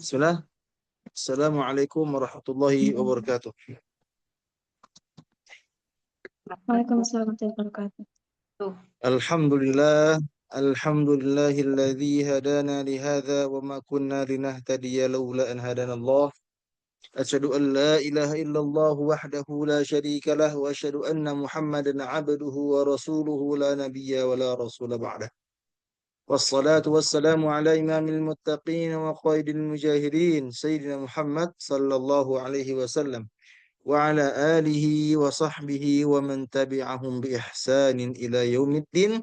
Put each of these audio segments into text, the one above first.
Bismillah. Assalamualaikum warahmatullahi wabarakatuh. Waalaikumsalam warahmatullahi wabarakatuh. Alhamdulillah. Alhamdulillahilladzi hadana lihadza wa ma kunna linahtadiya laula an hadana Allah. Asyhadu an la ilaha illallah wahdahu la syarika lah wa asyhadu anna Muhammadan abduhu wa rasuluhu la nabiyya wa la rasula ba'dah. Wassalatu wassalamu ala imamil muttaqin wa qaidil mujahidin Sayyidina Muhammad sallallahu alaihi wasallam wa ala alihi wa sahbihi wa man tabi'ahum bi ihsanin ila yaumiddin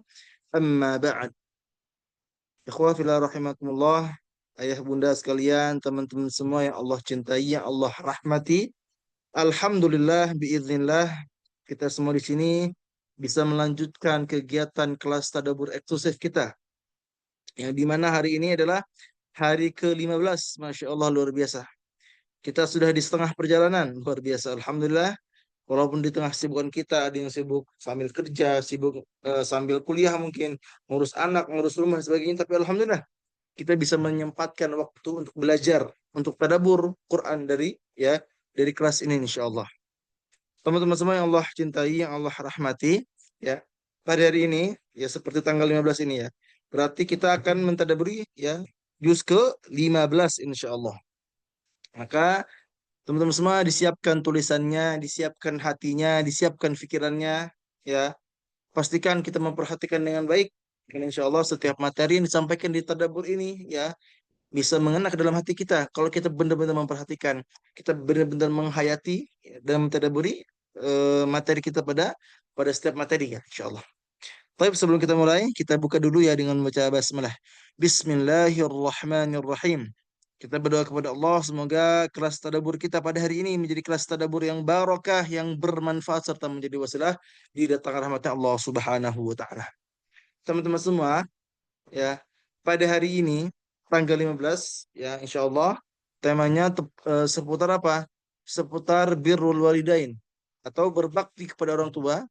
amma ba'd. Ikhwah fillah rahimakumullah, ayah bunda sekalian, teman-teman semua yang Allah cintai, yang Allah rahmati. Alhamdulillah biiznillah kita semua di sini bisa melanjutkan kegiatan kelas tadabbur eksklusif kita. Yang dimana hari ini adalah hari ke-15. Masya Allah, luar biasa. Kita sudah di setengah perjalanan, luar biasa. Alhamdulillah. Walaupun di tengah kesibukan kita, ada yang sibuk sambil kerja, sibuk sambil kuliah mungkin, ngurus anak, ngurus rumah, dan sebagainya. Tapi Alhamdulillah, kita bisa menyempatkan waktu untuk belajar, untuk tadabbur Quran dari kelas ini insya Allah. Teman-teman semua yang Allah cintai, yang Allah rahmati, ya, pada hari ini, ya seperti tanggal 15 ini ya, berarti kita akan mentadaburi ya juz ke-15 insya Allah. Maka teman-teman semua disiapkan tulisannya, disiapkan hatinya, disiapkan pikirannya, ya. Pastikan kita memperhatikan dengan baik. Dan insya Allah setiap materi yang disampaikan di tadabbur ini, ya, bisa mengena ke dalam hati kita. Kalau kita benar-benar memperhatikan, kita benar-benar menghayati ya, dalam mentadaburi materi kita pada setiap materi, ya, insya Allah. Baik, sebelum kita mulai, kita buka dulu ya dengan membaca basmalah. Bismillahirrahmanirrahim. Kita berdoa kepada Allah semoga kelas tadabbur kita pada hari ini menjadi kelas tadabbur yang barakah, yang bermanfaat serta menjadi wasilah di datang rahmat Allah Subhanahu wa taala. Teman-teman semua, ya, pada hari ini tanggal 15 ya insyaallah temanya seputar apa? Seputar birrul walidain atau berbakti kepada orang tua,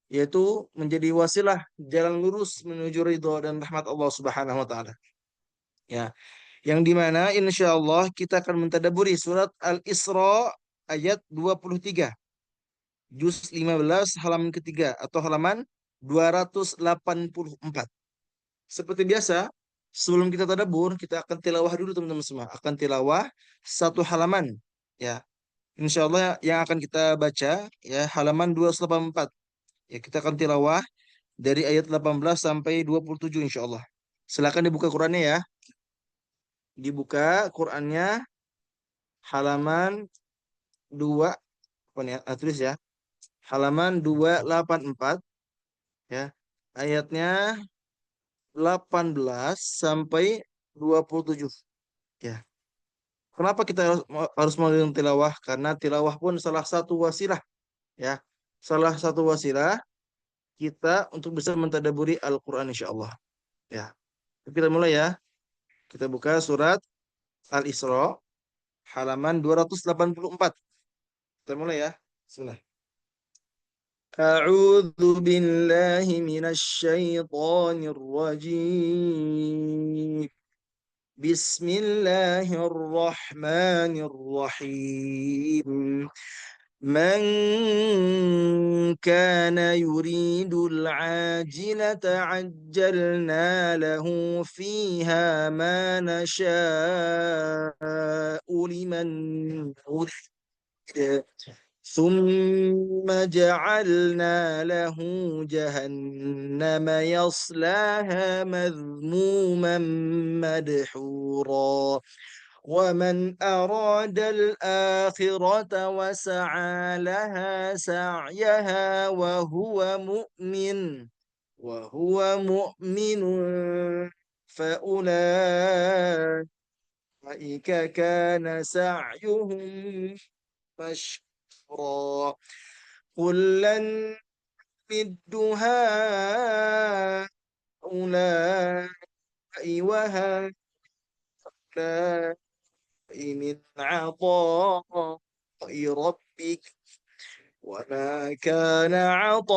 yaitu menjadi wasilah jalan lurus menuju ridho dan rahmat Allah Subhanahu wa taala. Ya, yang dimana insya Allah kita akan mentadaburi surat Al-Isra ayat 23, juz 15 halaman ketiga atau halaman 284. Seperti biasa, sebelum kita tadabur, kita akan tilawah dulu teman-teman semua. Akan tilawah satu halaman. Ya, insya Allah yang akan kita baca ya halaman 284. Ya, kita akan tilawah dari ayat 18 sampai 27 insya Allah. Silakan dibuka Qurannya ya. Dibuka Qurannya halaman 2 apa nih, tulis ya. Halaman 284 ya. Ayatnya 18 sampai 27 ya. Kenapa kita harus melakukan tilawah? Karena tilawah pun salah satu wasilah ya. Salah satu wasilah kita untuk bisa mentadaburi Al-Qur'an insyaallah ya. Kita mulai ya. Kita buka surat Al-Isra halaman 284. Kita mulai ya. Bismillah. A'udzu billahi minasy syaithanir rajim. Bismillahirrahmanirrahim. من كان يريد العاجلة عجلنا له فيها ما نشاء لمن نريد ثم جعلنا له جهنم يصلاها مذموما مدحورا ومن أراد الآخرة وسعى لها سعيها وهو مؤمن فأولئك كان سعيهم مشكورا كلا نمد هؤلاء وهؤلاء من عطاء ربك وما كان عطاء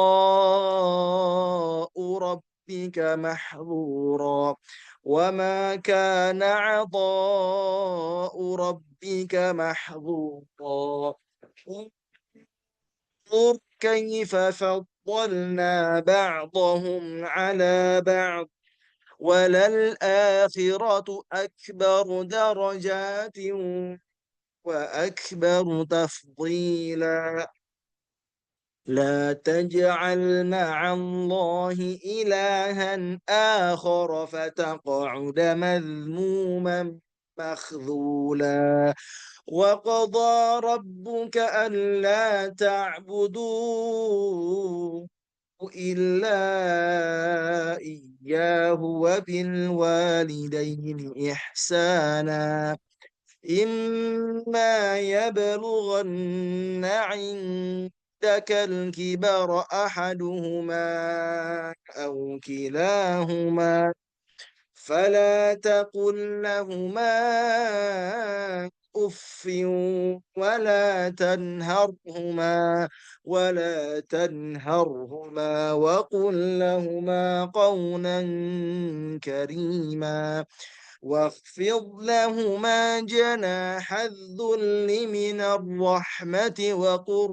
ربك ربك محظورا وما كان عطاء ربك محظورا انظر كيف فضلنا بعضهم على بعض وللآخرة أكبر درجات وأكبر تفضيلا لا تجعل مع الله إلها آخر فتقعد مذموما مخذولا وقضى ربك ألا تعبدوا إلا إياه وبالوالدين إحسانا إما يبلغن عندك الكبر أحدهما أو كلاهما فلا تقل لهما أف ولا تنهرهما وقل لهما قولا كريما واخفض لهما جناح الذل من الرحمة وقل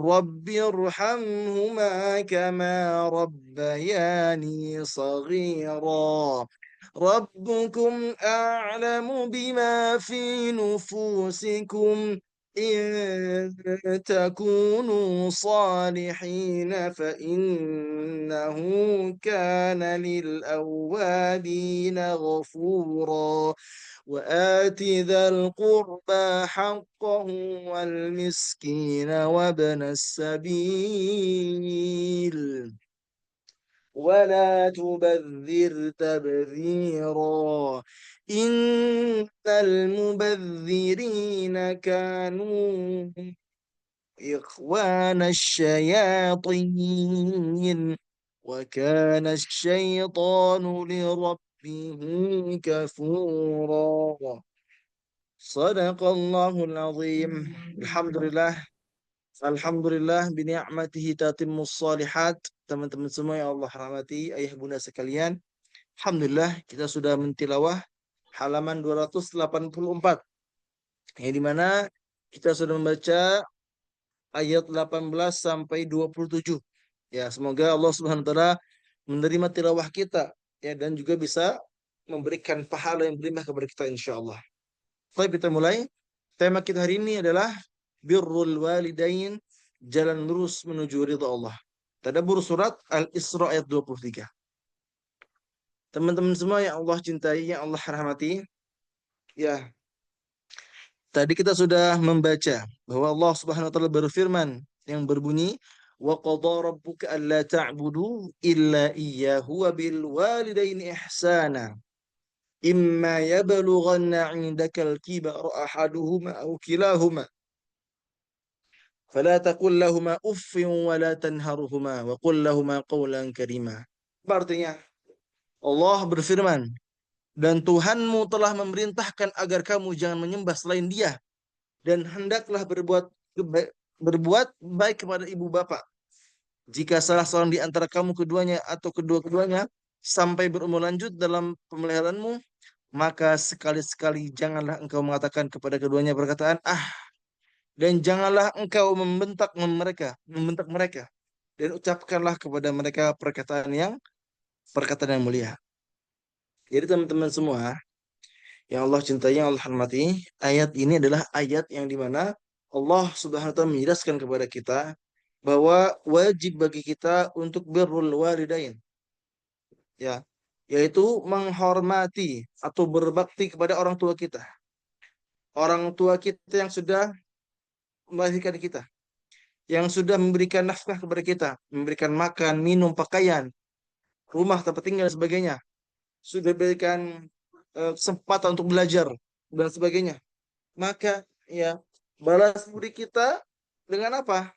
رب ارحمهما كما ربياني صغيرا ربكم أعلم بما في نفوسكم إن تكونوا صالحين فإنه كان للأوابين غفورا وآت ذا القربى حقه والمسكين وابن السبيل ولا تبذر تبذيرا إن المبذرين كانوا إخوان الشياطين وكان الشيطان لربه كفورا صدق الله العظيم Alhamdulillah bini'matihi tatimmus shalihat. Teman-teman semua yang Allah rahmati, ayah bunda sekalian. Alhamdulillah kita sudah mentilawah halaman 284. Yang dimana kita sudah membaca ayat 18 sampai 27. Ya, semoga Allah Subhanahu wa taala menerima tilawah kita ya dan juga bisa memberikan pahala yang berlimpah kepada kita insyaallah. Baik, kita mulai. Tema kita hari ini adalah birrul walidain, jalan lurus menuju ridha Allah. Tadabbur surat Al-Isra ayat 23. Teman-teman semua yang Allah cintai, yang Allah rahmati, ya, tadi kita sudah membaca bahwa Allah Subhanahu wa taala berfirman yang berbunyi wa qadha rabbuka alla ta'budu illa iyyahu wa bil walidaini ihsana imma yablughanna 'indaka al-kibara ahaduhuma aw kilahuma fala taqul lahumā uffin wa la tanharhumā wa qul lahumā qawlan karīmā. Artinya Allah berfirman, dan Tuhanmu telah memerintahkan agar kamu jangan menyembah selain Dia dan hendaklah berbuat baik kepada ibu bapak. Jika salah seorang di antara kamu keduanya atau kedua-keduanya sampai berumur lanjut dalam pemeliharaanmu, maka sekali-sekali janganlah engkau mengatakan kepada keduanya perkataan dan janganlah engkau membentak mereka dan ucapkanlah kepada mereka perkataan yang mulia. Jadi teman-teman semua yang Allah cintai, yang Allah hormati, ayat ini adalah ayat yang dimana Allah Subhanahu wa taala menjelaskan kepada kita bahwa wajib bagi kita untuk birrul walidain, ya, yaitu menghormati atau berbakti kepada orang tua kita yang sudah melahirkan kita, yang sudah memberikan nafkah kepada kita, memberikan makan, minum, pakaian, rumah, tempat tinggal dan sebagainya, sudah berikan kesempatan untuk belajar dan sebagainya. Maka ya balas budi kita dengan apa?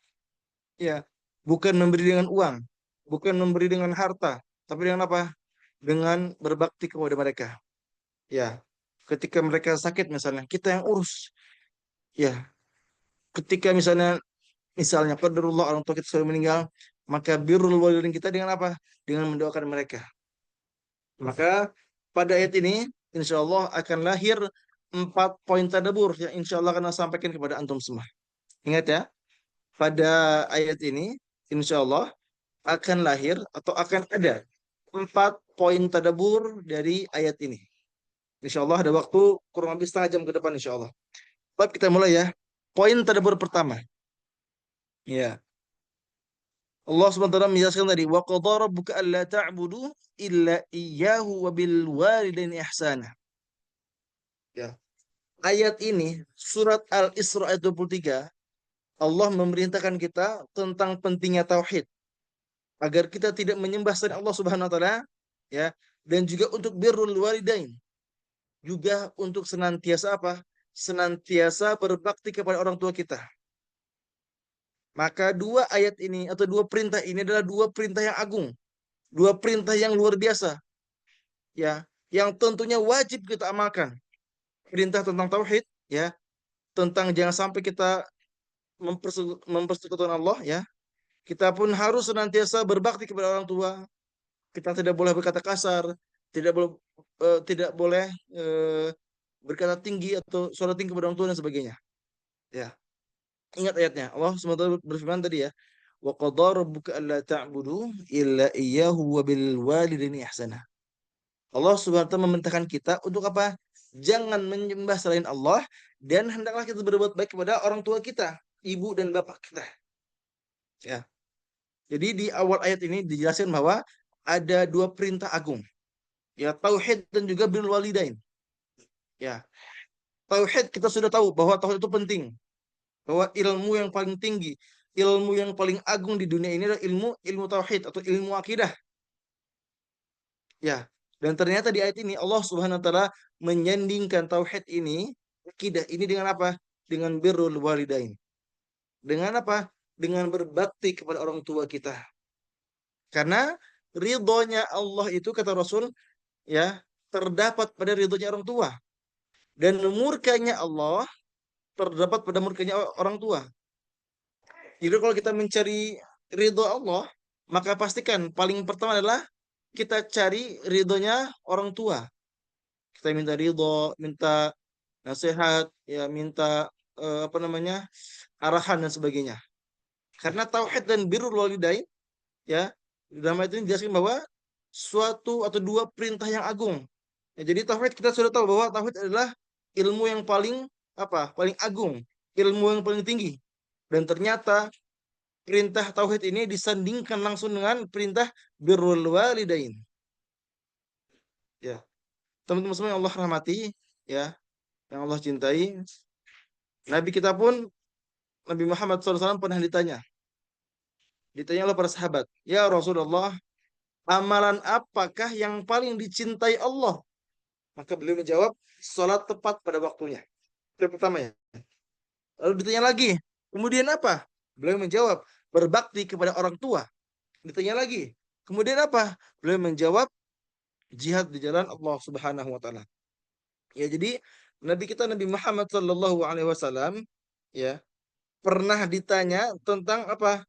Ya, bukan memberi dengan uang, bukan memberi dengan harta, tapi dengan apa? Dengan berbakti kepada mereka. Ya, ketika mereka sakit misalnya, kita yang urus. Ya, ketika misalnya qadarullah orang tua kita sudah meninggal, Maka birrul walidain kita dengan apa? Dengan mendoakan mereka. Maka pada ayat ini insya Allah akan lahir 4 poin tadabbur yang insya Allah akan saya sampaikan kepada antum semua. Ingat ya, pada ayat ini insya Allah akan lahir atau akan ada 4 poin tadabbur dari ayat ini. Insya Allah ada waktu kurang lebih setengah jam ke depan insya Allah. Baik, kita mulai ya. Poin tadabbur pertama. Ya. Allah SWT menjelaskan tadi, wa qadara rabbuka alla ta'budu illa iyyahu wa bil walidaini ihsana. Ya. Ayat ini surat Al-Isra ayat 23, Allah memerintahkan kita tentang pentingnya tauhid agar kita tidak menyembah selain Allah Subhanahu wa taala, ya, dan juga untuk birrul walidain, juga untuk senantiasa apa? Senantiasa berbakti kepada orang tua kita. Maka dua ayat ini atau dua perintah ini adalah dua perintah yang agung, dua perintah yang luar biasa, ya, yang tentunya wajib kita amalkan. Perintah tentang tauhid, ya, tentang jangan sampai kita mempersekutukan Allah, ya. Kita pun harus senantiasa berbakti kepada orang tua. Kita tidak boleh berkata kasar, tidak boleh berkata tinggi atau suara tinggi kepada orang tua dan sebagainya. Ya. Ingat ayatnya. Allah SWT berfirman tadi ya, wa qadara rabbuka alla ta'budu illa iyyahu wa bil walidaini ihsana. Allah SWT memerintahkan kita untuk apa? Jangan menyembah selain Allah dan hendaklah kita berbuat baik kepada orang tua kita, ibu dan bapak kita. Ya. Jadi di awal ayat ini dijelaskan bahwa ada dua perintah agung. Ya, tauhid dan juga birrul walidain. Ya. Tauhid kita sudah tahu bahwa tauhid itu penting. Bahwa ilmu yang paling tinggi, ilmu yang paling agung di dunia ini adalah ilmu tauhid atau ilmu akidah. Ya. Dan ternyata di ayat ini Allah Subhanahu wa taala menyandingkan tauhid ini, akidah ini dengan apa? Dengan birrul walidain. Dengan apa? Dengan berbakti kepada orang tua kita. Karena ridhonya Allah itu kata Rasul, ya, terdapat pada ridhonya orang tua. Dan murkanya Allah terdapat pada murkanya orang tua. Jadi kalau kita mencari ridho Allah, maka pastikan paling pertama adalah kita cari ridhonya orang tua. Kita minta ridho, minta nasihat, ya, minta apa namanya, arahan dan sebagainya. Karena tauhid dan birrul walidain, ya, dalam ayat ini dijelaskan bahwa suatu atau dua perintah yang agung. Ya, jadi tauhid kita sudah tahu bahwa tauhid adalah ilmu yang paling apa? Paling agung, ilmu yang paling tinggi. Dan ternyata perintah tauhid ini disandingkan langsung dengan perintah birrul walidain. Ya, teman-teman semua yang Allah rahmati, ya, yang Allah cintai. Nabi kita pun Nabi Muhammad SAW pernah ditanya oleh para sahabat, ya Rasulullah, amalan apakah yang paling dicintai Allah? Maka beliau menjawab, sholat tepat pada waktunya. Itu yang pertama ya. Lalu ditanya lagi, kemudian apa? Beliau menjawab, berbakti kepada orang tua. Ditanya lagi, kemudian apa? Beliau menjawab, jihad di jalan Allah Subhanahu wa taala. Ya, jadi Nabi kita Nabi Muhammad sallallahu alaihi wasallam, ya, pernah ditanya tentang apa?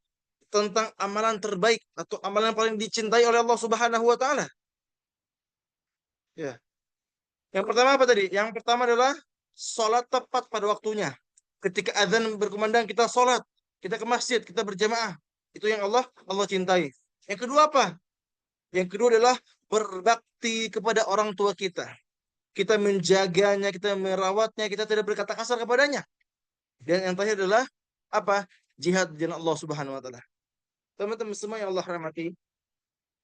Tentang amalan terbaik atau amalan yang paling dicintai oleh Allah Subhanahu wa taala. Ya. Yang pertama apa tadi? Yang pertama adalah sholat tepat pada waktunya. Ketika azan berkumandang kita sholat, kita ke masjid, kita berjamaah. Itu yang Allah cintai. Yang kedua apa? Yang kedua adalah berbakti kepada orang tua kita. Kita menjaganya, kita merawatnya, kita tidak berkata kasar kepadanya. Dan yang terakhir adalah apa? Jihad di jalan Allah Subhanahu wa taala. Teman-teman semua yang Allah rahmati,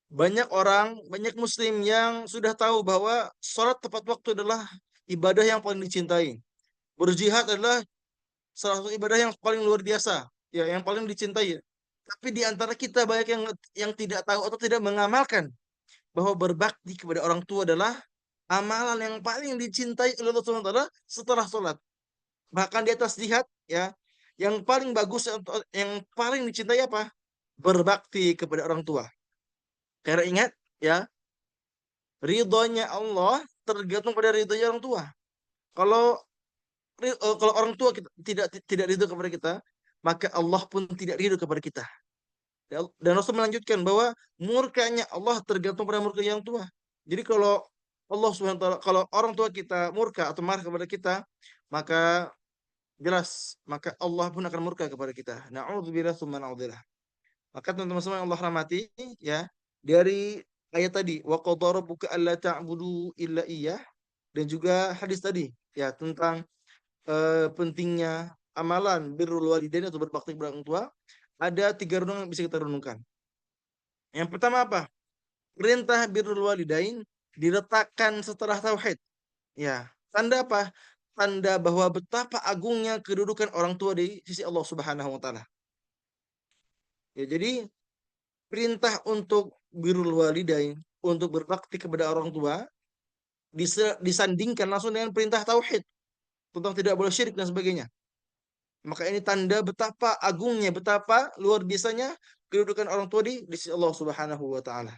banyak orang, banyak muslim yang sudah tahu bahwa sholat tepat waktu adalah ibadah yang paling dicintai. Berjihad adalah salah satu ibadah yang paling luar biasa, ya, yang paling dicintai. Tapi di antara kita banyak yang tidak tahu atau tidak mengamalkan bahwa berbakti kepada orang tua adalah amalan yang paling dicintai oleh Allah Subhanahu wa taala setelah sholat. Bahkan di atas jihad, ya, yang paling bagus, yang paling dicintai apa? Berbakti kepada orang tua. Karena ingat, ya, ridhonya Allah tergantung pada ridhonya orang tua. Kalau kalau orang tua kita tidak ridho kepada kita, maka Allah pun tidak ridho kepada kita. Dan Rasul melanjutkan bahwa murkanya Allah tergantung pada murka yang tua. Jadi kalau Allah Subhanahu wa taala, kalau orang tua kita murka atau marah kepada kita, maka jelas maka Allah pun akan murka kepada kita. Na'udzubillah tsumma na'udzubillah. Maka teman-teman semua yang Allah rahmati, ya, dari ayat tadi wa qadara rabbuka alla ta'budu illa iyyah, dan juga hadis tadi ya tentang pentingnya amalan birrul walidain atau berbakti kepada orang tua, ada 3 renungan yang bisa kita renungkan. Yang pertama apa? Perintah birrul walidain diletakkan setelah tauhid. Ya, tanda apa? Tanda bahwa betapa agungnya kedudukan orang tua di sisi Allah Subhanahu wa taala. Ya, jadi perintah untuk birrul walidain, untuk berbakti kepada orang tua disandingkan langsung dengan perintah tauhid tentang tidak boleh syirik dan sebagainya. Maka ini tanda betapa agungnya, betapa luar biasanya kedudukan orang tua di sisi Allah Subhanahu wa taala.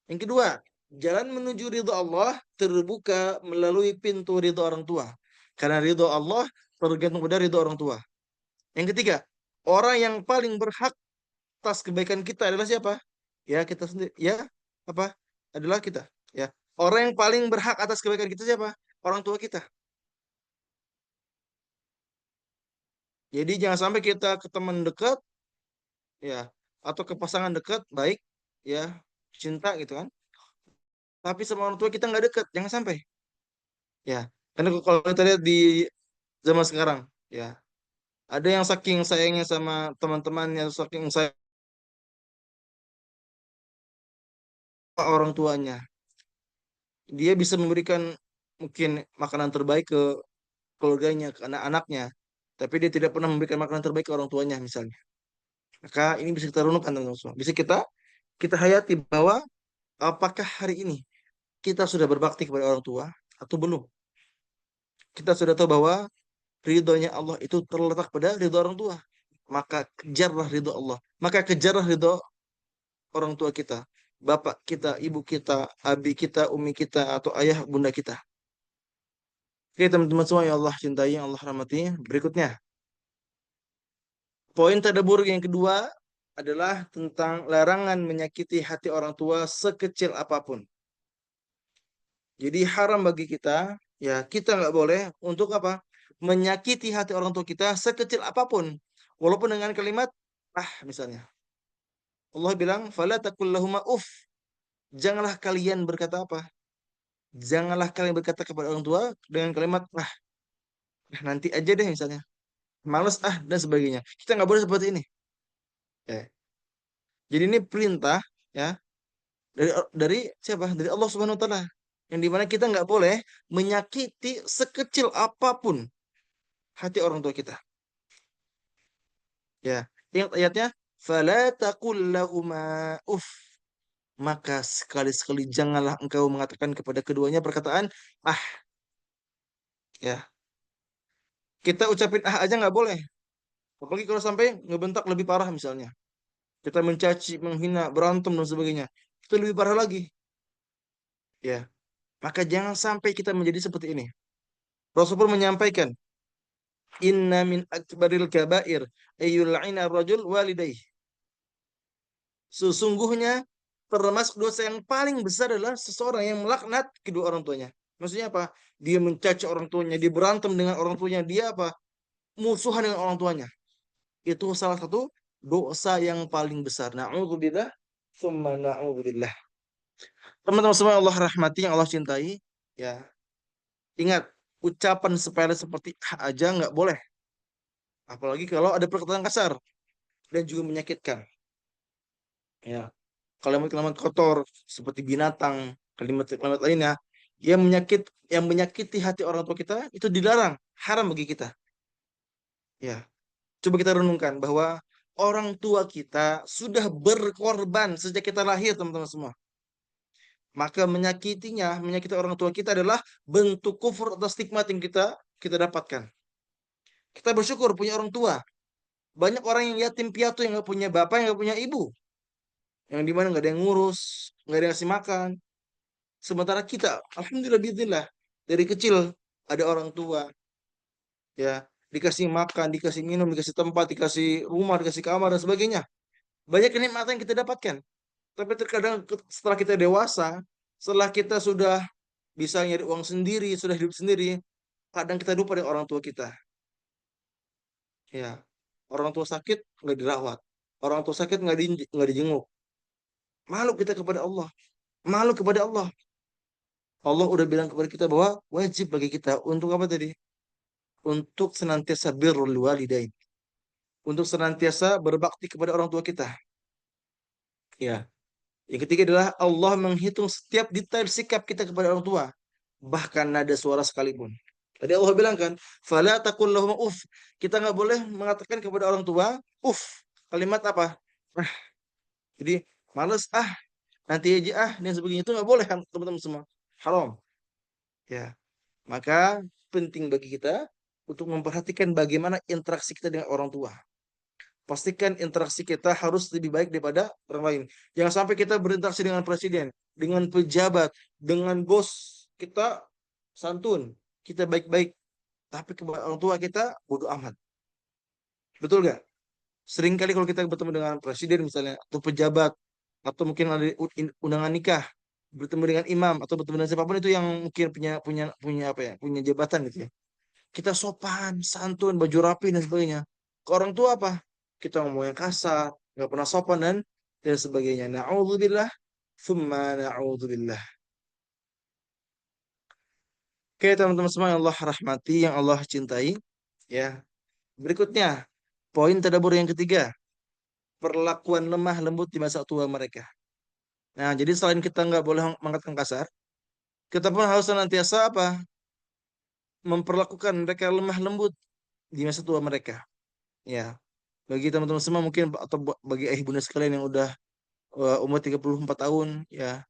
Yang kedua, jalan menuju ridho Allah terbuka melalui pintu ridho orang tua. Karena ridho Allah tergantung pada ridho orang tua. Yang ketiga, orang yang paling berhak atas kebaikan kita adalah siapa? Ya, kita sendiri. Ya, apa? Adalah kita. Ya. Orang yang paling berhak atas kebaikan kita siapa? Orang tua kita. Jadi jangan sampai kita ke teman dekat, ya, atau ke pasangan dekat, baik, ya, cinta gitu kan. Tapi sama orang tua kita nggak dekat, jangan sampai. Ya, karena kalau kita lihat di zaman sekarang, ya, ada yang saking sayangnya sama teman-temannya, saking sayang sama orang tuanya, dia bisa memberikan mungkin makanan terbaik ke keluarganya, ke anak-anaknya, tapi dia tidak pernah memberikan makanan terbaik ke orang tuanya misalnya. Maka ini bisa kita renungkan teman-teman semua. Bisa kita hayati bahwa apakah hari ini kita sudah berbakti kepada orang tua atau belum? Kita sudah tahu bahwa ridhonya Allah itu terletak pada ridho orang tua. Maka kejarlah ridho Allah. Maka kejarlah ridho orang tua kita. Bapak kita, ibu kita, abi kita, umi kita, atau ayah, bunda kita. Oke teman-teman semua yang Allah cintai, yang Allah rahmati. Berikutnya, poin tadabbur yang kedua adalah tentang larangan menyakiti hati orang tua sekecil apapun. Jadi haram bagi kita, ya kita nggak boleh untuk apa? Menyakiti hati orang tua kita sekecil apapun. Walaupun dengan kalimat, ah misalnya. Allah bilang, fala taqul lahuma uff. Janganlah kalian berkata apa? Janganlah kalian berkata kepada orang tua dengan kalimat, ah nanti aja deh misalnya. Males ah dan sebagainya. Kita nggak boleh seperti ini. Ya. Jadi ini perintah ya dari siapa? Dari Allah Subhanahu wa taala. Yang dimana kita nggak boleh menyakiti sekecil apapun hati orang tua kita. Ya, ingat ayatnya, fala taqul lahuma uff. Maka sekali-sekali janganlah engkau mengatakan kepada keduanya perkataan ah, ya. Kita ucapin ah aja nggak boleh. Apalagi kalau sampai ngebentak lebih parah misalnya. Kita mencaci, menghina, berantem dan sebagainya. Itu lebih parah lagi. Ya, maka jangan sampai kita menjadi seperti ini. Rasulullah menyampaikan, inna min akbaril kabair ayyul'ina rajul walidayh. Sesungguhnya termasuk dosa yang paling besar adalah seseorang yang melaknat kedua orang tuanya. Maksudnya apa? Dia mencaci orang tuanya, dia berantem dengan orang tuanya, dia apa? Musuhan dengan orang tuanya. Itu salah satu dosa yang paling besar. Na'udzubillah, tsumma na'udzubillah. Teman-teman semua yang Allah rahmati, yang Allah cintai, ya ingat ucapan sepele seperti ah aja nggak boleh. Apalagi kalau ada perkataan kasar dan juga menyakitkan. Ya, kalimat-kalimat kotor seperti binatang, kalimat-kalimat lainnya yang menyakiti hati orang tua kita itu dilarang, haram bagi kita. Ya, coba kita renungkan bahwa orang tua kita sudah berkorban sejak kita lahir, teman-teman semua. Maka menyakiti orang tua kita adalah bentuk kufur atau stigma yang kita dapatkan. Kita bersyukur punya orang tua. Banyak orang yang yatim piatu yang nggak punya bapak, yang nggak punya ibu, yang dimana nggak ada yang ngurus, nggak ada yang ngasih makan. Sementara kita, alhamdulillah, bismillah, dari kecil ada orang tua, ya dikasih makan, dikasih minum, dikasih tempat, dikasih rumah, dikasih kamar dan sebagainya. Banyak kenikmatan yang kita dapatkan. Tapi terkadang setelah kita dewasa, setelah kita sudah bisa nyari uang sendiri, sudah hidup sendiri, kadang kita lupa dengan orang tua kita. Ya, orang tua sakit nggak dirawat, orang tua sakit nggak dijenguk. Malu kita kepada Allah, malu kepada Allah. Allah udah bilang kepada kita bahwa wajib bagi kita untuk apa tadi? Untuk senantiasa birrul walidain, untuk senantiasa berbakti kepada orang tua kita. Ya, yang ketiga adalah Allah menghitung setiap detail sikap kita kepada orang tua, bahkan nada suara sekalipun. Tadi Allah bilang kan, fala taqul lahum uff. Kita nggak boleh mengatakan kepada orang tua, uff. Kalimat apa? Ah, jadi males nanti aja dan sebagainya itu nggak boleh kan teman-teman semua. Haram. Ya, maka penting bagi kita untuk memperhatikan bagaimana interaksi kita dengan orang tua. Pastikan interaksi kita harus lebih baik daripada orang lain. Jangan sampai kita berinteraksi dengan presiden, dengan pejabat, dengan bos kita santun, kita baik-baik, tapi kepada orang tua kita bodoh amat. Betul nggak? Sering kali kalau kita bertemu dengan presiden misalnya, atau pejabat, atau mungkin ada undangan nikah, bertemu dengan imam atau bertemu dengan siapapun itu yang mungkin punya punya punya apa ya, punya jabatan gitu ya. Kita sopan, santun, baju rapi dan sebagainya. Ke orang tua apa? Kita ngomong yang kasar, nggak pernah sopan dan sebagainya. Na'udzubillah, thumma na'udzubillah. Oke, teman-teman semua yang Allah rahmati, yang Allah cintai, ya. Berikutnya, poin tadabbur yang ketiga, perlakuan lemah lembut di masa tua mereka. Nah, jadi selain kita nggak boleh mengatakan kasar, kita pun harus senantiasa apa? Memperlakukan mereka lemah lembut di masa tua mereka. Ya, bagi teman-teman semua mungkin atau bagi ayah bunda sekalian yang udah umur 34 tahun, ya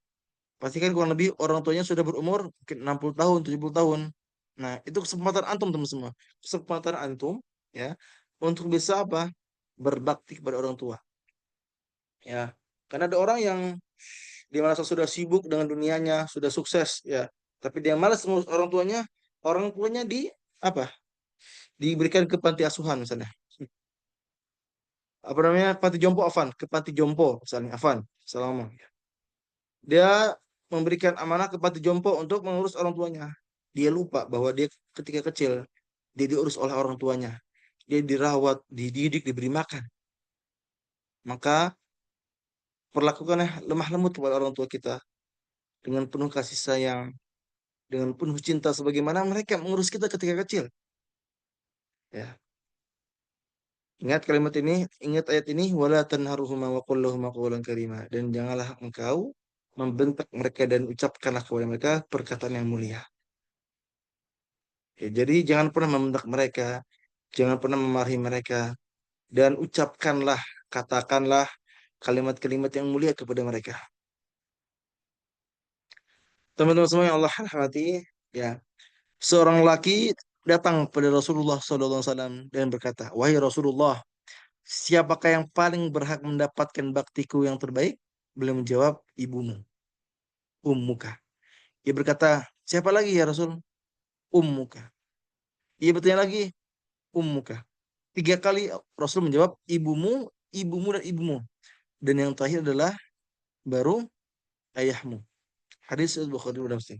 pastikan kurang lebih orang tuanya sudah berumur mungkin 60 tahun, 70 tahun. Nah, itu kesempatan antum teman semua. Kesempatan antum ya untuk bisa apa? Berbakti kepada orang tua. Ya. Karena ada orang yang dia merasa sudah sibuk dengan dunianya, sudah sukses ya, tapi dia malas mengurus orang tuanya di apa? Diberikan ke panti asuhan misalnya. Apa namanya? Panti jompo Afan, ke panti jompo misalnya Afan. Salam. Dia memberikan amanah ke panti jompo untuk mengurus orang tuanya. Dia lupa bahwa dia ketika kecil dia diurus oleh orang tuanya. Dia dirawat, dididik, diberi makan. Maka perlakukanlah lemah lembut kepada orang tua kita dengan penuh kasih sayang, dengan penuh cinta sebagaimana mereka mengurus kita ketika kecil. Ya. Ingat kalimat ini, ingat ayat ini, wala tanharuhuma wa qul lahumu qawlan karima, dan janganlah engkau membentak mereka dan ucapkanlah kepada mereka perkataan yang mulia. Ya, jadi jangan pernah membentak mereka, jangan pernah memarahi mereka, dan ucapkanlah, katakanlah kalimat-kalimat yang mulia kepada mereka. Teman-teman semua yang Allah rahmati, ya, seorang laki datang pada Rasulullah SAW dan berkata, wahai Rasulullah, siapakah yang paling berhak mendapatkan baktiku yang terbaik? Beliau menjawab, ibumu, ummuka. Ia berkata, siapa lagi ya Rasul? Ummuka. Ia bertanya lagi, ummuka. Tiga kali Rasul menjawab, ibumu, ibumu, dan ibumu. Dan yang terakhir adalah baru ayahmu. Hadis Bukhari dan Muslim.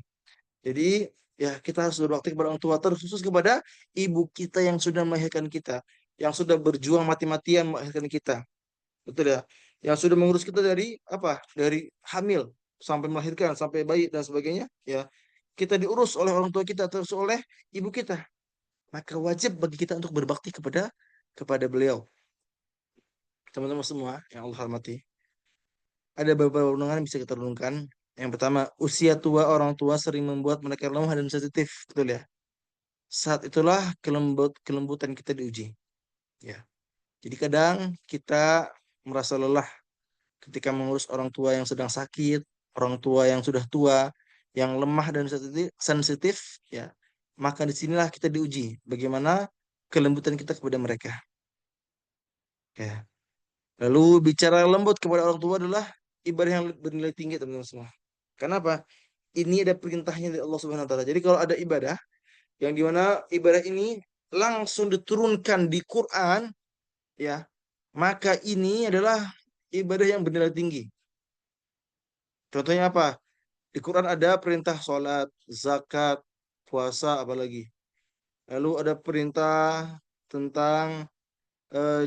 Jadi ya kita harus berbakti kepada orang tua, terkhusus kepada ibu kita yang sudah melahirkan kita, yang sudah berjuang mati-matian melahirkan kita. Betul ya? Yang sudah mengurus kita dari apa? Dari hamil sampai melahirkan, sampai bayi dan sebagainya, ya. Kita diurus oleh orang tua kita, terus oleh ibu kita. Maka wajib bagi kita untuk berbakti kepada beliau. Teman-teman semua yang Allah hormati. Ada beberapa undangan yang bisa kita renungkan. Yang pertama, usia tua orang tua sering membuat mereka lemah dan sensitif, betul ya? Saat itulah kelembutan kita diuji. Ya. Jadi kadang kita merasa lelah ketika mengurus orang tua yang sedang sakit, orang tua yang sudah tua, yang lemah dan sensitif, ya. Maka disinilah kita diuji bagaimana kelembutan kita kepada mereka. Ya. Lalu bicara lembut kepada orang tua adalah ibadah yang bernilai tinggi teman-teman semua. Kenapa? Ini ada perintahnya dari Allah Subhanahu wa taala. Jadi kalau ada ibadah yang dimana ibadah ini langsung diturunkan di Quran, ya, maka ini adalah ibadah yang bernilai tinggi. Contohnya apa? Di Quran ada perintah sholat, zakat, puasa, apalagi. Lalu ada perintah tentang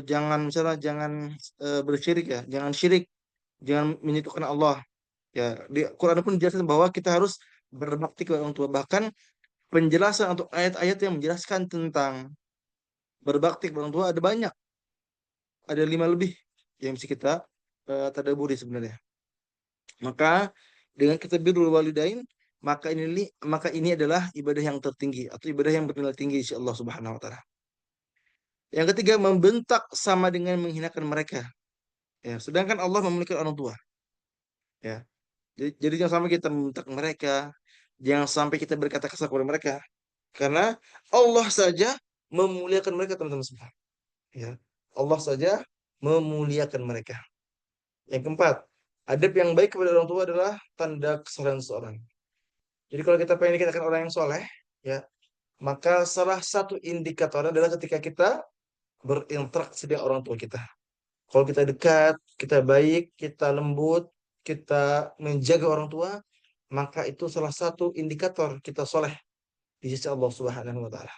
jangan misalnya jangan bersyirik ya, jangan syirik, jangan menyekutukan Allah. Ya, di Quran pun dijelaskan bahwa kita harus berbakti kepada orang tua. Bahkan penjelasan untuk ayat-ayat yang menjelaskan tentang berbakti kepada orang tua ada banyak, ada 5 lebih yang bisa kita tadaburi sebenarnya. Maka dengan kita birrul walidain, maka ini adalah ibadah yang tertinggi atau ibadah yang bernilai tinggi insya Allah Subhanahu wa taala. Yang ketiga, membentak sama dengan menghinakan mereka. Ya, sedangkan Allah memuliakan orang tua. Ya, jadi jangan sampai kita membentak mereka, jangan sampai kita berkata kasar kepada mereka, karena Allah saja memuliakan mereka teman-teman semua. Ya, Allah saja memuliakan mereka. Yang keempat, adab yang baik kepada orang tua adalah tanda kesolehan seseorang. Jadi kalau kita pengen dikatakan orang yang soleh, ya, maka salah satu indikator adalah ketika kita berinteraksi dengan orang tua kita. Kalau kita dekat, kita baik, kita lembut, kita menjaga orang tua, maka itu salah satu indikator kita soleh di sisi Allah Subhanahu wa taala.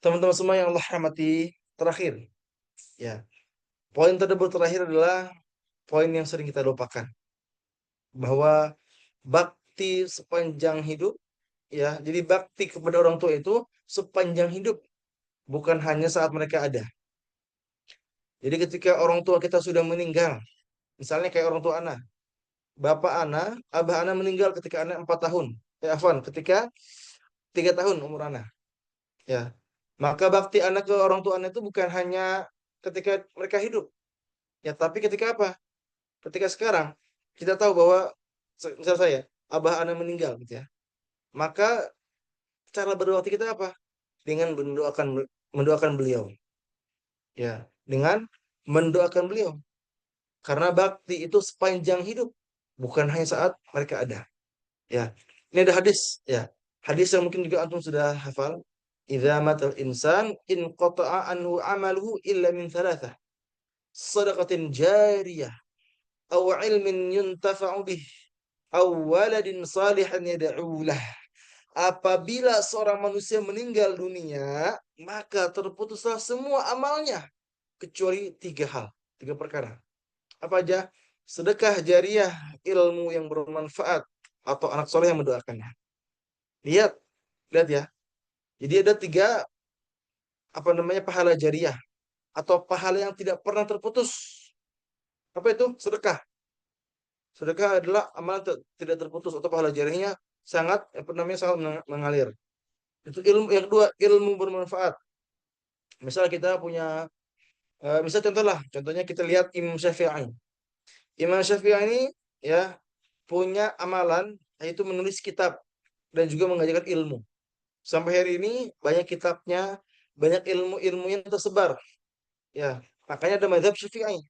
Teman-teman semua yang Allah rahmati, terakhir, ya. Poin terdebut terakhir adalah poin yang sering kita lupakan, bahwa bakti sepanjang hidup, ya. Jadi bakti kepada orang tua itu sepanjang hidup, bukan hanya saat mereka ada. Jadi ketika orang tua kita sudah meninggal, misalnya kayak orang tua anak, bapak anak, abah anak meninggal ketika anak 4 tahun. Afwan, ketika 3 tahun umur anak. Ya. Maka bakti anak ke orang tua anak itu bukan hanya ketika mereka hidup. Ya, tapi ketika apa? Ketika sekarang kita tahu bahwa misal saya, abah anak meninggal gitu ya. Maka cara berbakti kita apa? Dengan mendoakan beliau. Ya, dengan mendoakan beliau. Karena bakti itu sepanjang hidup, bukan hanya saat mereka ada. Ya, ini ada hadis. Ya, hadis yang mungkin juga antum sudah hafal. Idza matal insan in qata'a anhu amaluhu illa min thalathah. Sadaqatin jariyah aw ilmin yuntafa'u bih aw waladin salihan yad'u lah. Apabila seorang manusia meninggal dunia, maka terputuslah semua amalnya kecuali 3 hal, 3 perkara. Apa aja? Sedekah jariah, ilmu yang bermanfaat, atau anak soleh yang mendoakannya. Lihat, lihat ya. Jadi ada 3 apa namanya pahala jariah atau pahala yang tidak pernah terputus. Apa itu? Sedekah. Sedekah adalah amalan tidak terputus atau pahala jariahnya sangat apa namanya sangat mengalir. Itu ilmu yang kedua, ilmu bermanfaat. Misal kita punya misal contohnya kita lihat Imam Syafi'i. Imam Syafi'i ini ya punya amalan yaitu menulis kitab dan juga mengajarkan ilmu. Sampai hari ini banyak kitabnya, banyak ilmu-ilmu yang tersebar. Ya, makanya ada mazhab Syafi'i.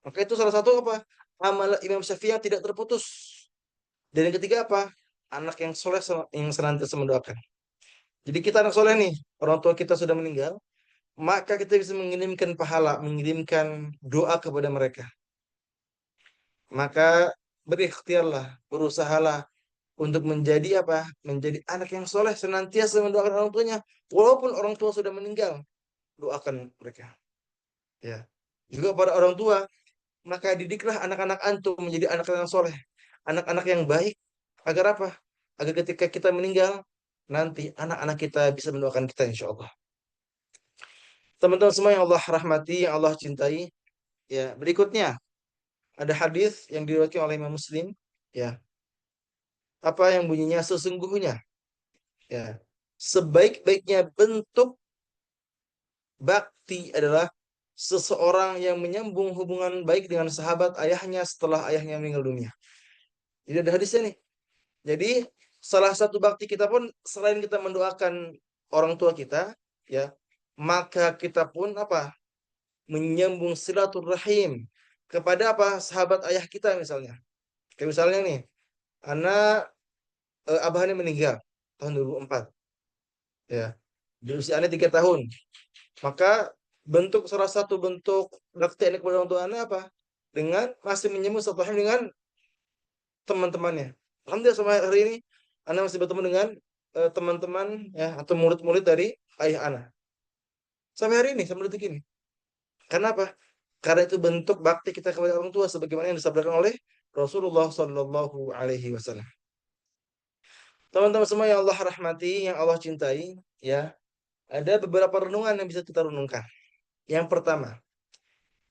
Maka itu salah satu apa? Amal Imam Syafi'i yang tidak terputus. Dan yang ketiga apa? Anak yang soleh yang senantiasa mendoakan. Jadi kita anak soleh nih, orang tua kita sudah meninggal, maka kita bisa mengirimkan pahala, mengirimkan doa kepada mereka. Maka berikhtiarlah, berusahalah untuk menjadi apa? Menjadi anak yang soleh, senantiasa mendoakan orang tuanya, walaupun orang tua sudah meninggal, doakan mereka. Ya, juga pada orang tua, maka didiklah anak-anak antum menjadi anak yang soleh, anak-anak yang baik, agar apa? Agar ketika kita meninggal, nanti anak-anak kita bisa mendoakan kita insya Allah. Teman-teman semua yang Allah rahmati, yang Allah cintai, ya berikutnya ada hadis yang diriwayatkan oleh Imam Muslim, ya apa yang bunyinya sesungguhnya, ya sebaik-baiknya bentuk bakti adalah seseorang yang menyambung hubungan baik dengan sahabat ayahnya setelah ayahnya meninggal dunia. Jadi ada hadisnya nih. Jadi salah satu bakti kita pun selain kita mendoakan orang tua kita, ya, maka kita pun apa? Menyambung silaturahim kepada apa? Sahabat ayah kita misalnya. Kayak misalnya nih, anak abahnya meninggal tahun 2004, ya. Di usia anak 3 tahun. Maka salah satu bentuk bakti anak kepada orang tua anak apa? dengan masih menyambung silaturahim dengan teman-temannya. Alhamdulillah sampai hari ini Ana masih bertemu dengan teman-teman ya atau murid-murid dari ayah Ana. Sampai hari ini, sampai detik ini. Karena apa? Karena itu bentuk bakti kita kepada orang tua sebagaimana yang disabdakan oleh Rasulullah Shallallahu Alaihi Wasallam. Teman-teman semua yang Allah rahmati, yang Allah cintai, ya ada beberapa renungan yang bisa kita renungkan. Yang pertama,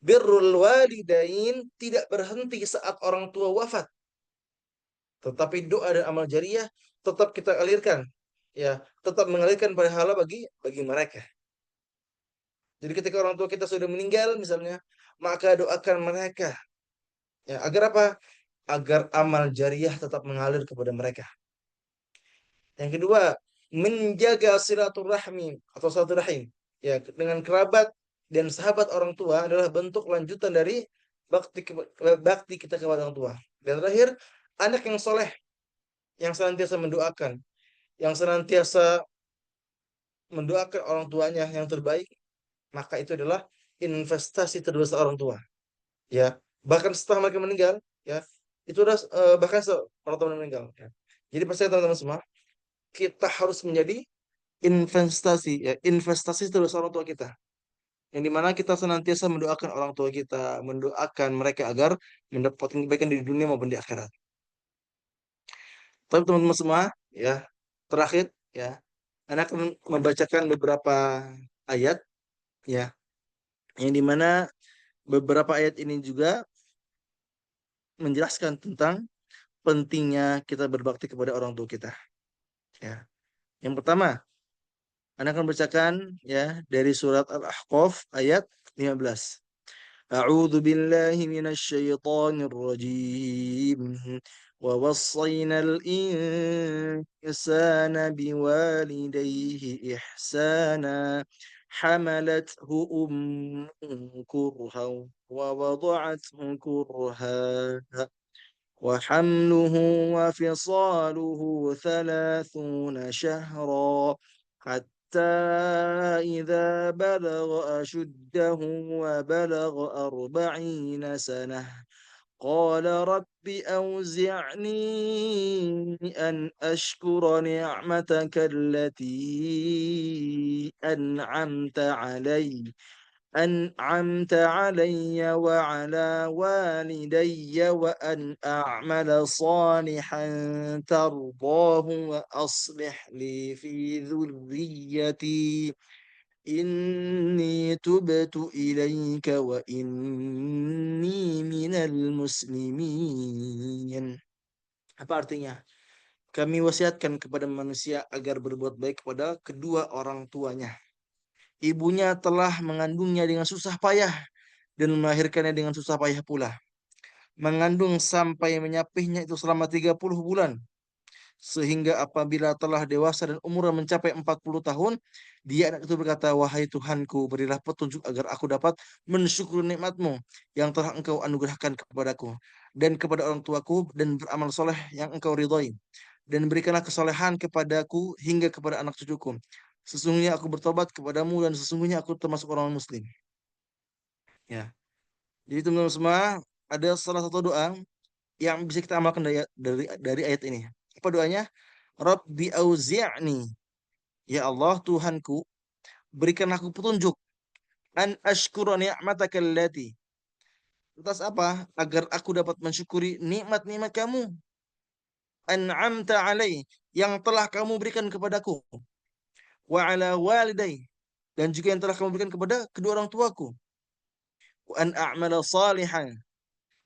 birrul walidain tidak berhenti saat orang tua wafat, tetapi doa dan amal jariah tetap kita alirkan, ya tetap mengalirkan pahala bagi mereka. Jadi ketika orang tua kita sudah meninggal misalnya, maka doakan mereka, ya agar apa? Agar amal jariah tetap mengalir kepada mereka. Yang kedua, menjaga silaturahmi atau silaturahim, ya dengan kerabat dan sahabat orang tua adalah bentuk lanjutan dari bakti kita kepada orang tua. Dan terakhir, anak yang soleh yang senantiasa mendoakan, yang senantiasa mendoakan orang tuanya yang terbaik, maka itu adalah investasi terbesar orang tua. Ya, bahkan setelah mereka meninggal, ya itu udah bahkan orang tua meninggal. Ya. Jadi percaya teman-teman semua, kita harus menjadi investasi, ya investasi terbesar orang tua kita. Yang dimana kita senantiasa mendoakan orang tua kita, mendoakan mereka agar mendapatkan kebaikan di dunia maupun di akhirat. Tapi teman-teman semua, ya terakhir, ya Anak akan membacakan beberapa ayat, ya yang dimana beberapa ayat ini juga menjelaskan tentang pentingnya kita berbakti kepada orang tua kita. Ya, yang pertama, Anak akan bacakan ya dari surat Al-Ahqaf ayat 15. A'udzu billahi minasy syaithanir rajim. Wa wassayna al-insana biwalidayhi ihsana. حملته أمه كرها ووضعته كرها وحمله وفصاله 30 شهرا حتى إذا بلغ أشده وبلغ 40 سنة قال رب أوزعني أن أشكر نعمتك التي أنعمت علي وعلى والدي وأن أعمل صالحا ترضاه وأصلح لي في ذريتي إني تبت إليك وإني من المسلمين. Apa artinya? Kami wasiatkan kepada manusia agar berbuat baik kepada kedua orang tuanya. Ibunya telah mengandungnya dengan susah payah dan melahirkannya dengan susah payah pula. Mengandung sampai menyapihnya itu selama 30 bulan. Sehingga apabila telah dewasa dan umurnya mencapai 40 tahun, dia anak itu berkata, wahai Tuhanku, berilah petunjuk agar aku dapat mensyukuri nikmat-Mu yang telah Engkau anugerahkan kepadaku dan kepada orang tuaku dan beramal soleh yang Engkau ridhoi. Dan berikanlah kesolehan kepadaku hingga kepada anak cucuku. Sesungguhnya aku bertobat kepadamu dan sesungguhnya aku termasuk orang muslim. Ya. Jadi teman-teman semua, ada salah satu doa yang bisa kita amalkan dari ayat ini. Apa doanya? Rabbi auzi'ni. Ya Allah, Tuhanku, berikan aku petunjuk an ashkura ni'mataka allati. Atas apa? Agar aku dapat mensyukuri nikmat-nikmat kamu. An'amta alai, yang telah kamu berikan kepadaku. Wa ala walidai, dan juga yang telah kamu berikan kepada kedua orang tuaku. Wa an a'mala salihan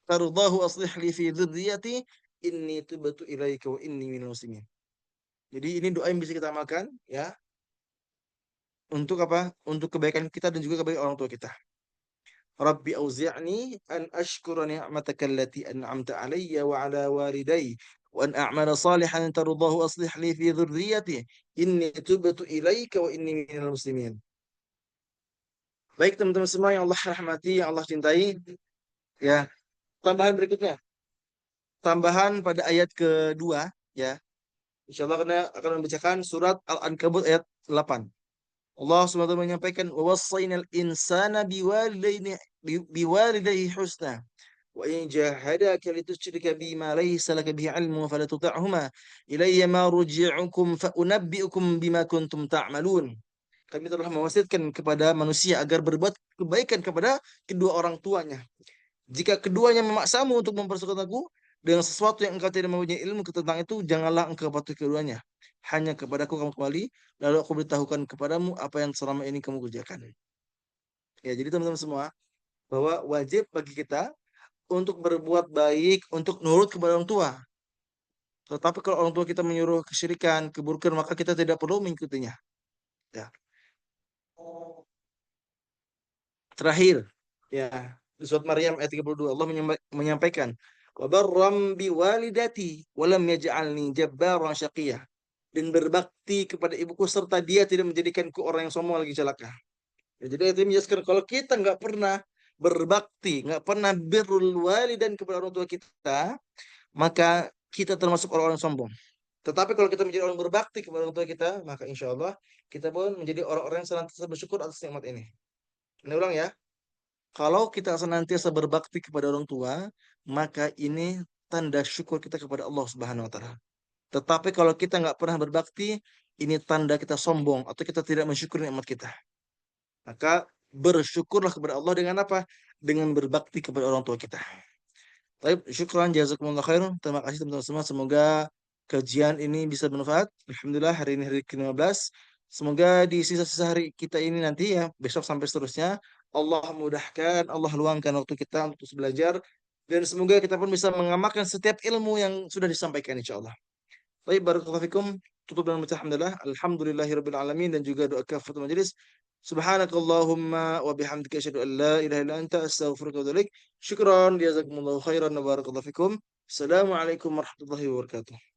tardahu aslih li fi dzurriyyati inni tubtu ilaika wa inni minal muslimin. Jadi ini doa yang bisa kita amalkan ya untuk apa? Untuk kebaikan kita dan juga kebaikan orang tua kita. Rabbi auzi'ni an ashkura ni'mataka allati an'amta alayya wa ala walidayya wa an a'mala salihan tardahu aslih li fi dzurriyyati inni tubtu ilaika wa inni minal muslimin. Baik teman-teman semua yang Allah rahmati, yang Allah cintai, ya. Tambahan berikutnya. Tambahan pada ayat kedua, ya. Insyaallah akan membacakan surat Al-Ankabut ayat 8. Allah SWT menyampaikan wawasainal insana biwalidayhi husna. Wa in jahadaka litusyrika bi ma laysa laka bihi 'ilmun fala tuti'huma ilayya marji'ukum fa unabbi'ukum bima kuntum ta'malun. Kami telah mewasiatkan kepada manusia agar berbuat kebaikan kepada kedua orang tuanya. Jika keduanya memaksamu untuk mempersekutukan aku dengan sesuatu yang engkau tidak mempunyai ilmu tentang itu, janganlah engkau patuhi keduanya. Hanya kepadaku kamu kembali, lalu aku beritahukan kepadamu apa yang selama ini kamu kerjakan. Ya, jadi teman-teman semua, bahwa wajib bagi kita untuk berbuat baik, untuk nurut kepada orang tua. Tetapi kalau orang tua kita menyuruh kesyirikan, keburukan, maka kita tidak perlu mengikutinya. Ya. Terakhir, ya, di surat Maryam ayat 32 Allah menyampaikan, "Wa barram biwalidati wa lam yaj'alni jabbaran syaqiyya." Dan berbakti kepada ibuku serta dia tidak menjadikanku orang yang sombong lagi celaka. Ya, jadi itu menjelaskan kalau kita nggak pernah berbakti, nggak pernah birrul walidain kepada orang tua kita, maka kita termasuk orang-orang sombong. Tetapi kalau kita menjadi orang berbakti kepada orang tua kita, maka insya Allah kita pun menjadi orang-orang yang senantiasa bersyukur atas nikmat ini. Ini ulang ya. Kalau kita senantiasa berbakti kepada orang tua, maka ini tanda syukur kita kepada Allah Subhanahu wa taala. Tetapi kalau kita nggak pernah berbakti, ini tanda kita sombong atau kita tidak mensyukuri nikmat kita. Maka bersyukurlah kepada Allah dengan apa? Dengan berbakti kepada orang tua kita. Baik, syukran jazakumullah khairan. Terima kasih teman-teman semua. Semoga kajian ini bisa bermanfaat. Alhamdulillah hari ini hari ke-15. Semoga di sisa-sisa hari kita ini nanti ya, besok sampai seterusnya, Allah mudahkan, Allah luangkan waktu kita untuk terus belajar. Dan semoga kita pun bisa mengamalkan setiap ilmu yang sudah disampaikan insya Allah. Baik, barakallahu fikum. Tutup dengan baca alhamdulillah. Alhamdulillahirabbil alamin dan juga doa kafatul majelis. Subhanakallahumma wa bihamdika asyhadu an la ilaha illa anta astaghfiruka wa atubu ilaik. Syukran jazakumullahu khairan wa barakallahu fikum. Assalamualaikum warahmatullahi wabarakatuh.